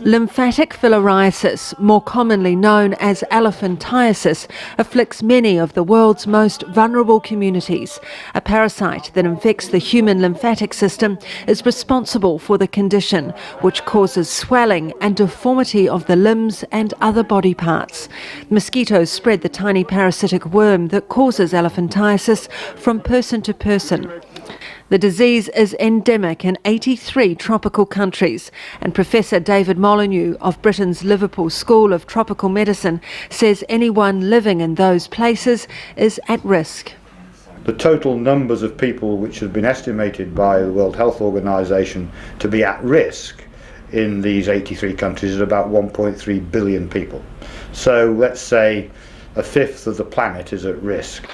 Lymphatic filariasis, more commonly known as elephantiasis, afflicts many of the world's most vulnerable communities. A parasite that infects the human lymphatic system is responsible for the condition, which causes swelling and deformity of the limbs and other body parts. Mosquitoes spread the tiny parasitic worm that causes elephantiasis from person to person. The disease is endemic in 83 tropical countries, and Professor David Molyneux of Britain's Liverpool School of Tropical Medicine says anyone living in those places is at risk. The total numbers of people which have been estimated by the World Health Organization to be at risk in these 83 countries is about 1.3 billion people. So let's say a fifth of the planet is at risk.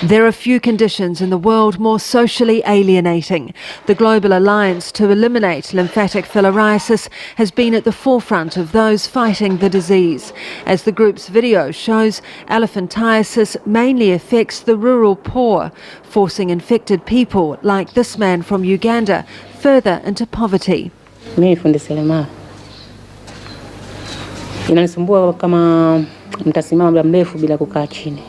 There are few conditions in the world more socially alienating. The Global Alliance to Eliminate Lymphatic Filariasis has been at the forefront of those fighting the disease. As the group's video shows, elephantiasis mainly affects the rural poor, forcing infected people like this man from Uganda further into poverty. Inanisumbua kama mtasimama muda mrefu bila kukaa chini.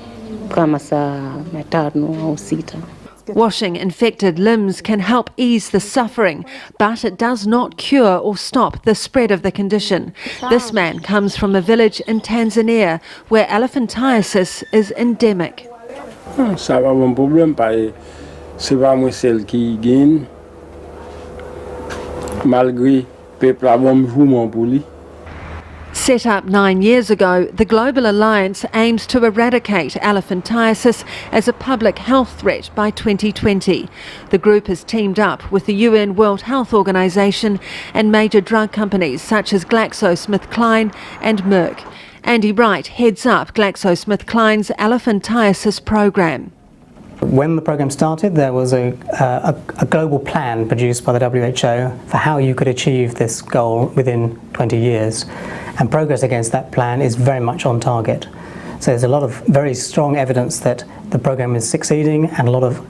Washing infected limbs can help ease the suffering, but it does not cure or stop the spread of the condition. This man comes from a village in Tanzania where elephantiasis is endemic. Ça va un problème parce c'est pas moi celle qui gagne malgré peuple a bon mouvement pour lui. Set up 9 years ago, the Global Alliance aims to eradicate elephantiasis as a public health threat by 2020. The group has teamed up with the UN World Health Organization and major drug companies such as GlaxoSmithKline and Merck. Andy Wright heads up GlaxoSmithKline's elephantiasis program. When the programme started, there was a global plan produced by the WHO for how you could achieve this goal within 20 years. And progress against that plan is very much on target. So there's a lot of very strong evidence that the programme is succeeding and a lot of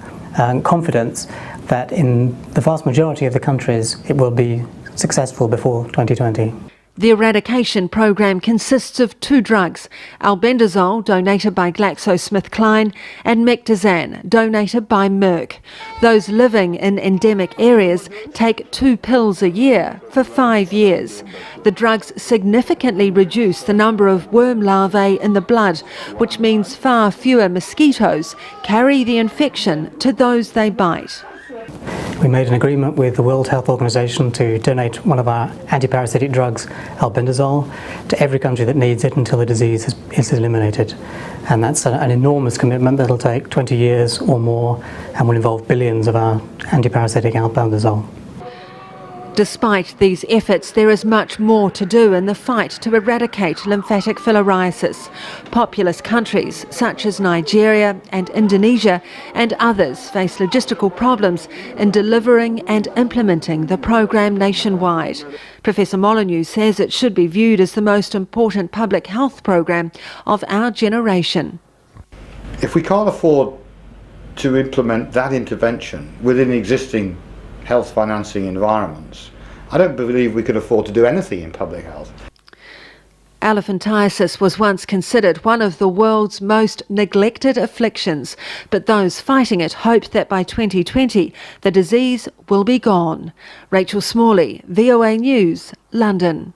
confidence that in the vast majority of the countries it will be successful before 2020. The eradication program consists of 2 drugs, albendazole, donated by GlaxoSmithKline, and mectizan, donated by Merck. Those living in endemic areas take 2 pills a year for 5 years. The drugs significantly reduce the number of worm larvae in the blood, which means far fewer mosquitoes carry the infection to those they bite. We made an agreement with the World Health Organization to donate one of our antiparasitic drugs, albendazole, to every country that needs it until the disease is eliminated. And that's an enormous commitment that'll take 20 years or more and will involve billions of our antiparasitic albendazole. Despite these efforts, there is much more to do in the fight to eradicate lymphatic filariasis. Populous countries such as Nigeria and Indonesia and others face logistical problems in delivering and implementing the programme nationwide. Professor Molyneux says it should be viewed as the most important public health programme of our generation. If we can't afford to implement that intervention within existing health financing environments, I don't believe we could afford to do anything in public health. Elephantiasis was once considered one of the world's most neglected afflictions, but those fighting it hope that by 2020 the disease will be gone. Rachel Smalley, VOA News, London.